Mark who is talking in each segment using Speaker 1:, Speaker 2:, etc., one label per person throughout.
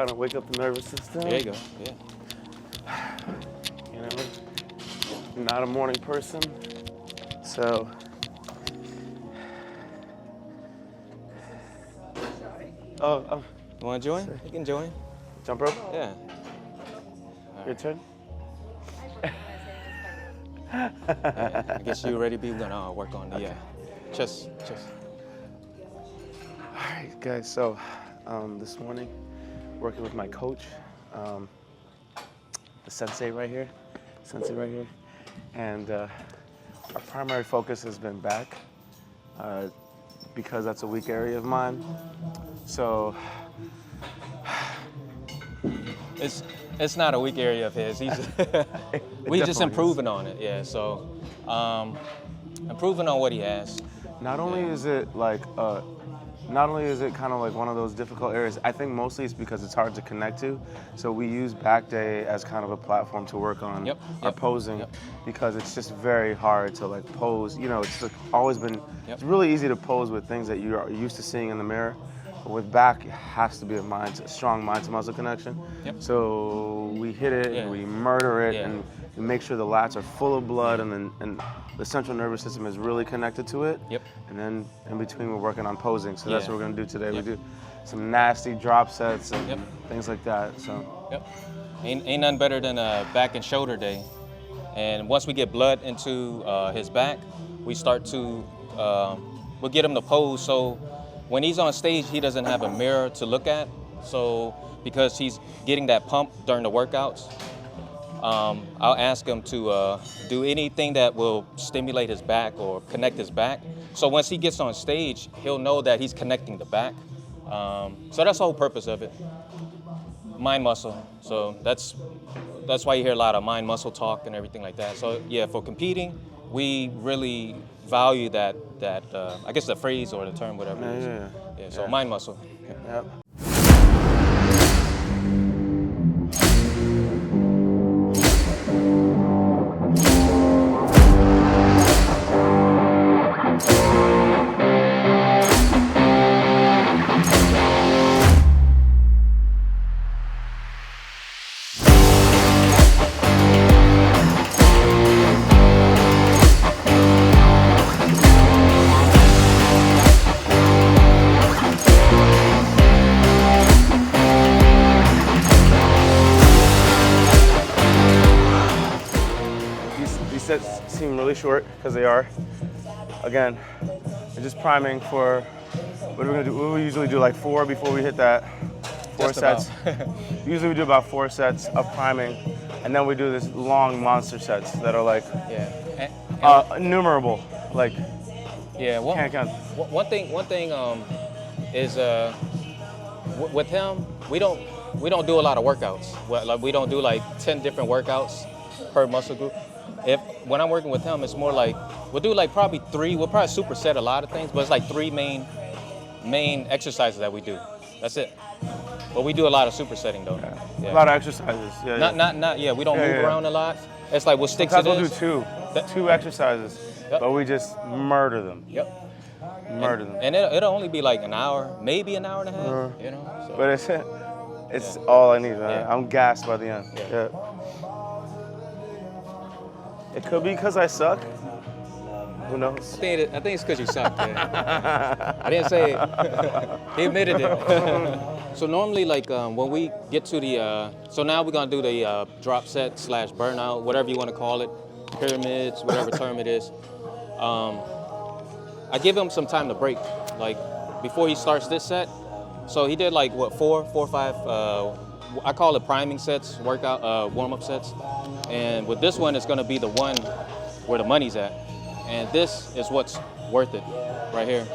Speaker 1: kind of wake up the nervous system.
Speaker 2: There you go. Yeah.
Speaker 1: You know, I'm not a morning person, so. Oh,
Speaker 2: You want to join? You can join.
Speaker 1: jump rope?
Speaker 2: Yeah.
Speaker 1: Your turn?
Speaker 2: Yeah. I guess you already be gonna work on the chest.
Speaker 1: All right, guys, so this morning, working with my coach, the sensei right here, and our primary focus has been back because that's a weak area of mine. So
Speaker 2: It's not a weak area of his. He's we just improving on it. Yeah. So improving on what he has.
Speaker 1: not only is it kind of like one of those difficult areas, I think mostly it's because it's hard to connect to. So we use back day as kind of a platform to work on our posing because it's just very hard to like pose. You know, it's like always been, it's really easy to pose with things that you're used to seeing in the mirror. But with back, it has to be a strong mind to muscle connection. So we hit it, and we murder it, and we make sure the lats are full of blood, and the central nervous system is really connected to it. And then in between, we're working on posing. So that's what we're gonna do today. We do some nasty drop sets and things like that. So.
Speaker 2: Ain't nothing better than a back and shoulder day. And once we get blood into his back, we start to we'll get him to pose. So when he's on stage, he doesn't have a mirror to look at. So because he's getting that pump during the workouts, I'll ask him to do anything that will stimulate his back or connect his back. So once he gets on stage, he'll know that he's connecting the back. So that's the whole purpose of it. Mind muscle. So that's why you hear a lot of mind muscle talk and everything like that. So yeah, for competing, we really value that I guess the phrase or the term, whatever it is. Yeah, so mind muscle.
Speaker 1: Yep. These sets seem really short because they are. Again, we're just priming for what are we gonna do? We usually do like 4 before we hit that. 4 sets. Usually we do about 4 sets of priming, and then we do this long monster sets that are like innumerable. Like can't count.
Speaker 2: One thing is with him, we don't do a lot of workouts. Like we don't do like 10 different workouts per muscle group. When I'm working with him, it's more like we'll do like probably 3. We'll probably superset a lot of things, but it's like 3 main exercises that we do. That's it. But we do a lot of supersetting though.
Speaker 1: A lot of exercises. We
Speaker 2: don't move around a lot. It's like we'll stick to this.
Speaker 1: We'll do 2 exercises, but we just murder them. Murder them.
Speaker 2: And it'll only be like an hour, maybe an hour and a half. You know. So.
Speaker 1: But it's all I need, man. I'm gassed by the end. It could be because I suck. Who knows?
Speaker 2: I think it's because you suck. I didn't say it. He admitted it. So normally, like when we get to the, so now we're gonna do the drop set / burnout, whatever you want to call it, pyramids, whatever term it is. I give him some time to break, like before he starts this set. So he did like what 4 or 5. I call it priming sets, workout warm-up sets. And with this one, it's going to be the one where the money's at. And this is what's worth it right here.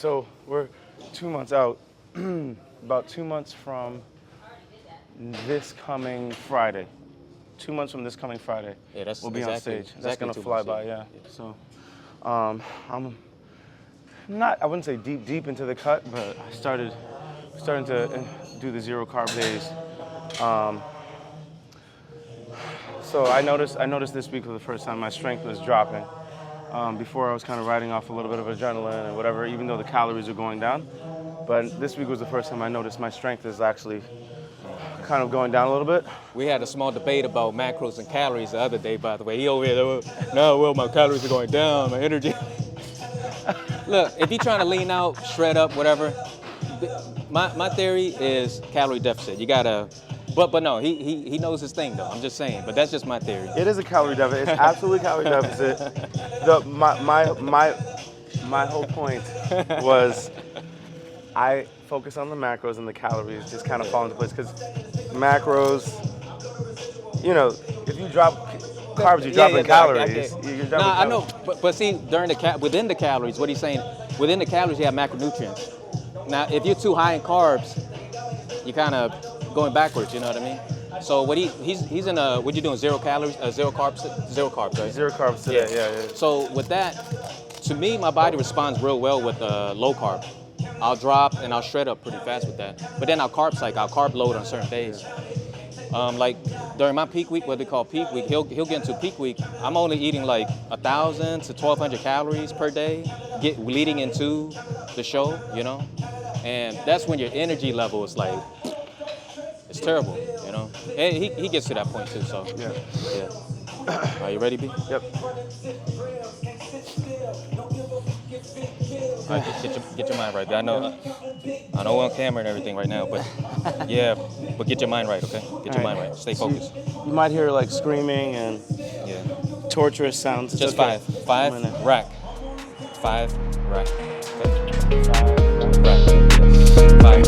Speaker 1: So we're 2 months out, about 2 months from this coming Friday. 2 months from this coming Friday, we'll be on stage. That's going to fly by, So I'm I wouldn't say deep into the cut, but I starting to do the 0 carb days. So I noticed this week for the first time my strength was dropping, Before I was kind of riding off a little bit of adrenaline and whatever, even though the calories are going down. But this week was the first time I noticed my strength is actually kind of going down a little bit.
Speaker 2: We had a small debate about macros and calories the other day, by the way. He over here, no, well, my calories are going down, my energy. Look, if you're trying to lean out, shred up, whatever, my theory is calorie deficit. You gotta, but no, he knows his thing though. I'm just saying, but that's just my theory.
Speaker 1: It is a calorie deficit. It's absolutely calorie deficit. My whole point was I focus on the macros and the calories just kind of fall into place because macros, you know, if you drop carbs, you drop in calories.
Speaker 2: I know, but see, within the calories, what he's saying, within the calories you have macronutrients. Now, if you're too high in carbs, you're kind of going backwards. You know what I mean? So what he's in a, what you doing? Zero calories, zero carbs, right?
Speaker 1: Zero carbs today. Yeah.
Speaker 2: So with that, to me, my body responds real well with low carb. I'll drop and I'll shred up pretty fast with that. But then I'll carb load on certain days. Like during my peak week, what they call peak week, he'll get into peak week. I'm only eating like 1,000 to 1,200 calories per day, leading into the show, you know. And that's when your energy level is like, it's terrible, you know. And he gets to that point too. So yeah. Are you ready, B?
Speaker 1: Yep.
Speaker 2: All right, get your mind right. I know we're on camera and everything right now, but yeah, but get your mind right, okay? Get your mind right. Stay focused.
Speaker 1: You might hear like screaming and torturous sounds. It's
Speaker 2: just
Speaker 1: okay.
Speaker 2: Five rack. 5 rack. Okay. 5 rack. 5.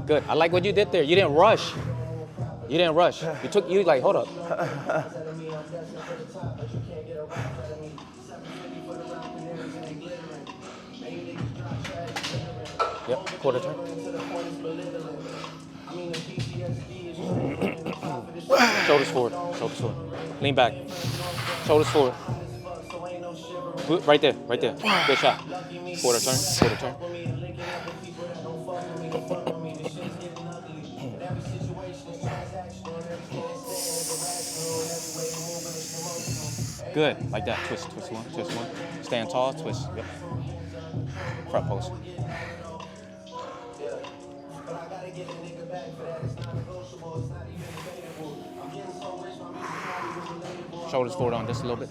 Speaker 2: Good. I like what you did there. You didn't rush. You like, hold up. Yep, quarter turn. Shoulders forward. Lean back. Shoulders forward. Right there. Good shot. Quarter turn. Good, like that. Twist one. Stand tall, twist. Yep. Front post. Shoulders forward on just a little bit.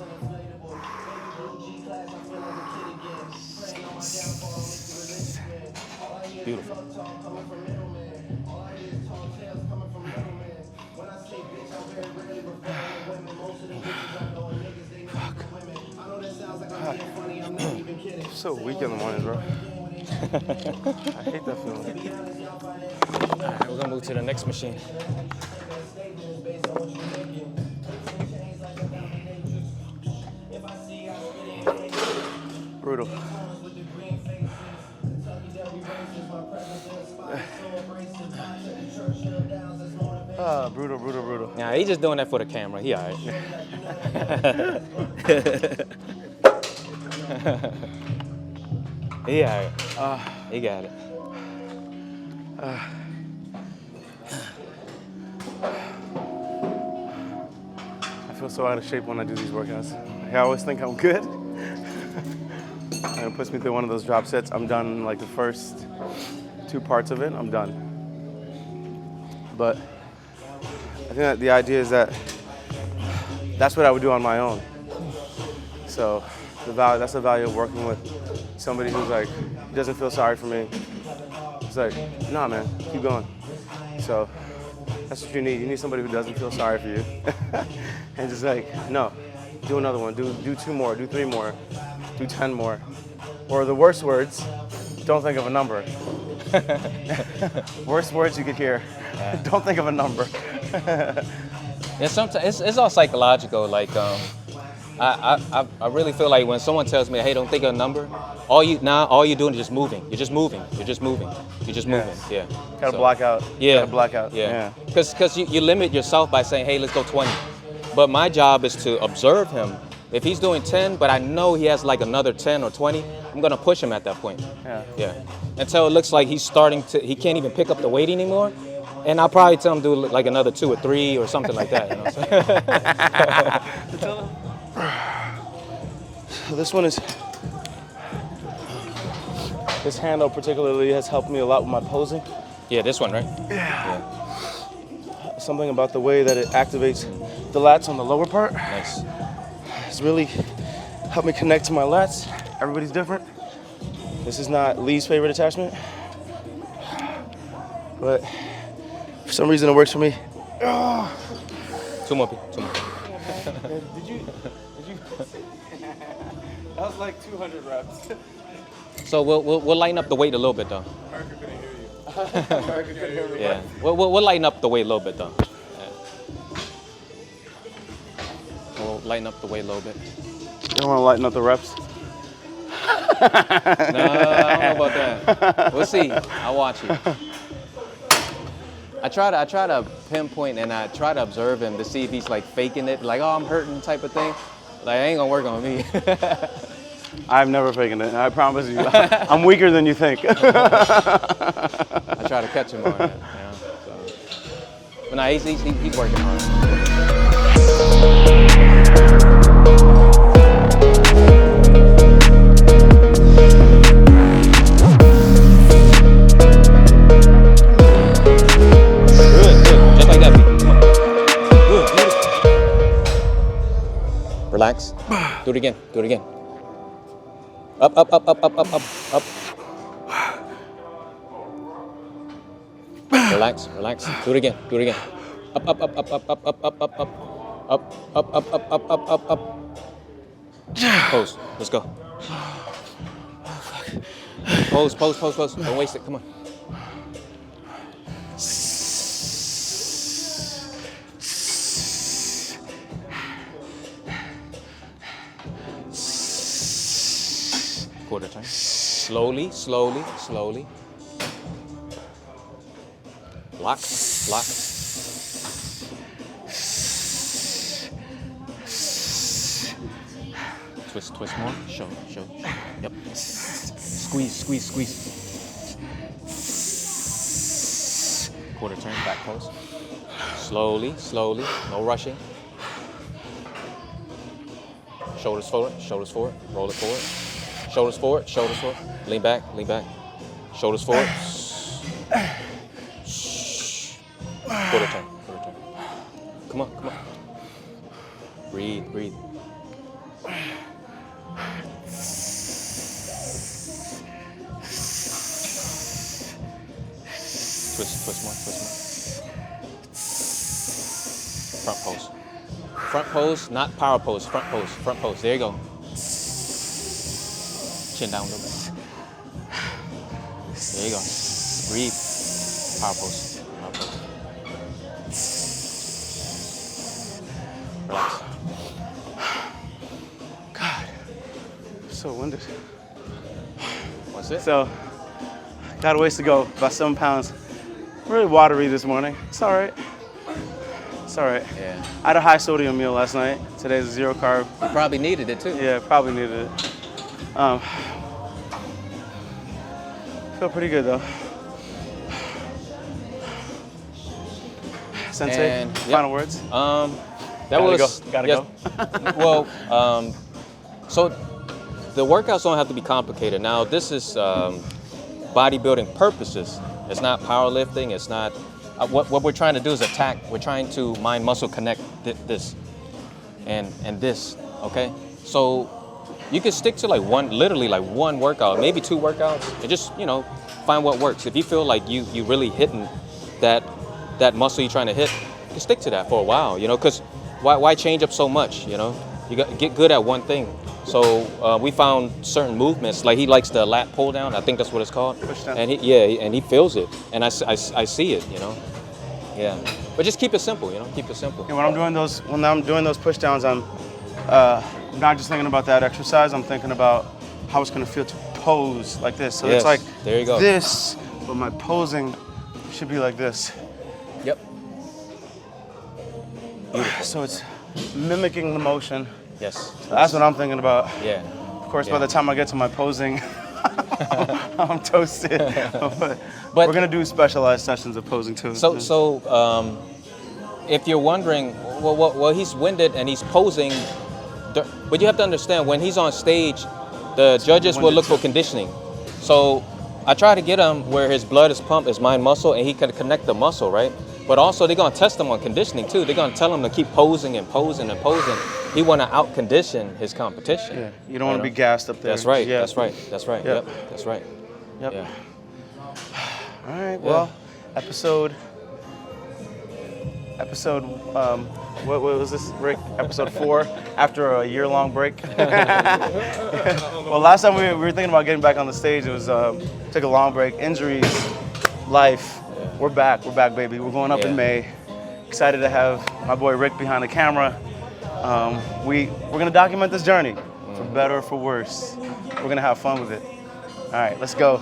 Speaker 2: Beautiful.
Speaker 1: So weak in the morning, bro. I hate that feeling.
Speaker 2: All right, we're gonna move to the next machine.
Speaker 1: Brutal. Brutal.
Speaker 2: Nah, he's just doing that for the camera. He all right. He all right. He got it.
Speaker 1: I feel so out of shape when I do these workouts. I always think I'm good. And it puts me through one of those drop sets. I'm done in like the first 2 parts of it. I'm done. But I think that the idea is that that's what I would do on my own. So that's the value of working with somebody who's like, doesn't feel sorry for me. It's like, nah, man, keep going. So that's what you need. You need somebody who doesn't feel sorry for you. And just like, no, do another one, do 2 more, do 3 more, do 10 more. Or the worst words, don't think of a number. Worst words you could hear. Don't think of a number.
Speaker 2: And sometimes it's all psychological. Like I really feel like when someone tells me, "Hey, don't think of a number," all you're doing is just moving. You're just moving. You're just moving. You're just moving. Yeah.
Speaker 1: Gotta block out.
Speaker 2: Yeah.
Speaker 1: Gotta block out.
Speaker 2: Yeah. Because you limit yourself by saying, "Hey, let's go 20." But my job is to observe him. If he's doing 10, but I know he has like another 10 or 20, I'm gonna push him at that point. Yeah. Until it looks like he can't even pick up the weight anymore. And I'll probably tell him to do like another 2 or 3 or something like that. You know what I'm saying?
Speaker 1: This one is. This handle particularly has helped me a lot with my posing.
Speaker 2: Yeah, this one, right?
Speaker 1: Yeah. Something about the way that it activates the lats on the lower part.
Speaker 2: Nice.
Speaker 1: It's really helped me connect to my lats. Everybody's different. This is not Lee's favorite attachment, but for some reason it works for me.
Speaker 2: Two more.
Speaker 1: Did you? That was like 200 reps.
Speaker 2: So we'll lighten up the weight a little bit though.
Speaker 1: America couldn't hear you. America couldn't hear me.
Speaker 2: Yeah. We'll lighten up the weight a little bit though. We'll lighten up the weight a little bit.
Speaker 1: You don't want to lighten up the reps?
Speaker 2: No, I don't know about that. We'll see. I'll watch you. I try to pinpoint and I try to observe him to see if he's like faking it, like, oh, I'm hurting type of thing. Like, ain't gonna work on me.
Speaker 1: I'm never faking it. I promise you. I'm weaker than you think.
Speaker 2: I try to catch him on it. You know, so. But no, he's working hard. Relax. Do it again. Do it again. Up, up, up, up, up, up, up, up. Relax, relax. Do it again. Do it again. Up, up, up, up, up, up, up, up, up, up. Up, up, up, up, up, up, up, up. Pose. Let's go. Pose, pose, pose, pose. Don't waste it. Come on. Quarter turn. Slowly, slowly, slowly. Lock, lock. Twist, twist more. Show. Yep. Squeeze, squeeze, squeeze. Quarter turn, back pose. Slowly, slowly, no rushing. Shoulders forward, roll it forward. Shoulders forward, lean back. Shoulders forward. Quarter turn. Come on. Breathe. Twist more. Front pose, not power pose, front pose. There you go. Chin down a little bit. There you go. Breathe. Power pose. Relax.
Speaker 1: God, I'm so winded.
Speaker 2: What's it?
Speaker 1: So, got a ways to go, about 7 pounds. Really watery this morning. It's all right.
Speaker 2: Yeah.
Speaker 1: I had a high sodium meal last night. Today's a 0 carb.
Speaker 2: You probably needed it too.
Speaker 1: Yeah, probably needed it. Feel pretty good though. Sensei,
Speaker 2: And,
Speaker 1: final words? Gotta go.
Speaker 2: Well, so the workouts don't have to be complicated. Now, this is bodybuilding purposes. It's not powerlifting. It's not. What we're trying to do is attack. We're trying to mind muscle connect this and this. Okay, so you can stick to literally one workout, maybe 2 workouts, and just find what works. If you feel like you really hitting that muscle you're trying to hit, you can stick to that for a while. Because why change up so much? You got get good at one thing. So we found certain movements, like he likes the lat pull down. I think that's what it's called.
Speaker 1: Push down.
Speaker 2: And he feels it, and I see it, you know. Yeah, but just keep it simple, you know. Keep it simple.
Speaker 1: And when I'm doing those push downs, I'm not just thinking about that exercise. I'm thinking about how it's gonna feel to pose like this. So
Speaker 2: Yes,
Speaker 1: it's like
Speaker 2: there you go.
Speaker 1: this, but my posing should be like this.
Speaker 2: Yep.
Speaker 1: So it's mimicking the motion.
Speaker 2: Yes.
Speaker 1: That's what I'm thinking about.
Speaker 2: Yeah.
Speaker 1: Of course, by
Speaker 2: Yeah.
Speaker 1: the time I get to my posing, I'm toasted. but
Speaker 2: But-
Speaker 1: we're gonna do specialized sessions of posing too.
Speaker 2: So if you're wondering, well, he's winded and he's posing, but you have to understand when he's on stage, the judges will
Speaker 1: winded
Speaker 2: look for
Speaker 1: too.
Speaker 2: conditioning. So I try to get him where his blood is pumped, his mind muscle, and he can connect the muscle, right? But also they're gonna test him on conditioning too. They're gonna tell him to keep posing and posing and posing. He wanna out condition his competition.
Speaker 1: yeah, you don't want to be gassed up there.
Speaker 2: That's right.
Speaker 1: Yeah.
Speaker 2: That's right. That's right.
Speaker 1: Yep.
Speaker 2: Yep. That's right.
Speaker 1: Yep.
Speaker 2: Yeah.
Speaker 1: All right. Well, episode. What was this, Rick? Episode 4 after a year-long break. Well, last time we were thinking about getting back on the stage. It was took a long break. Injuries, life.
Speaker 2: Yeah.
Speaker 1: We're back, baby. We're going up in
Speaker 2: Yeah.
Speaker 1: May. Excited to have my boy Rick behind the camera. We're gonna document this journey, for better or for worse. We're gonna have fun with it. All right, let's go.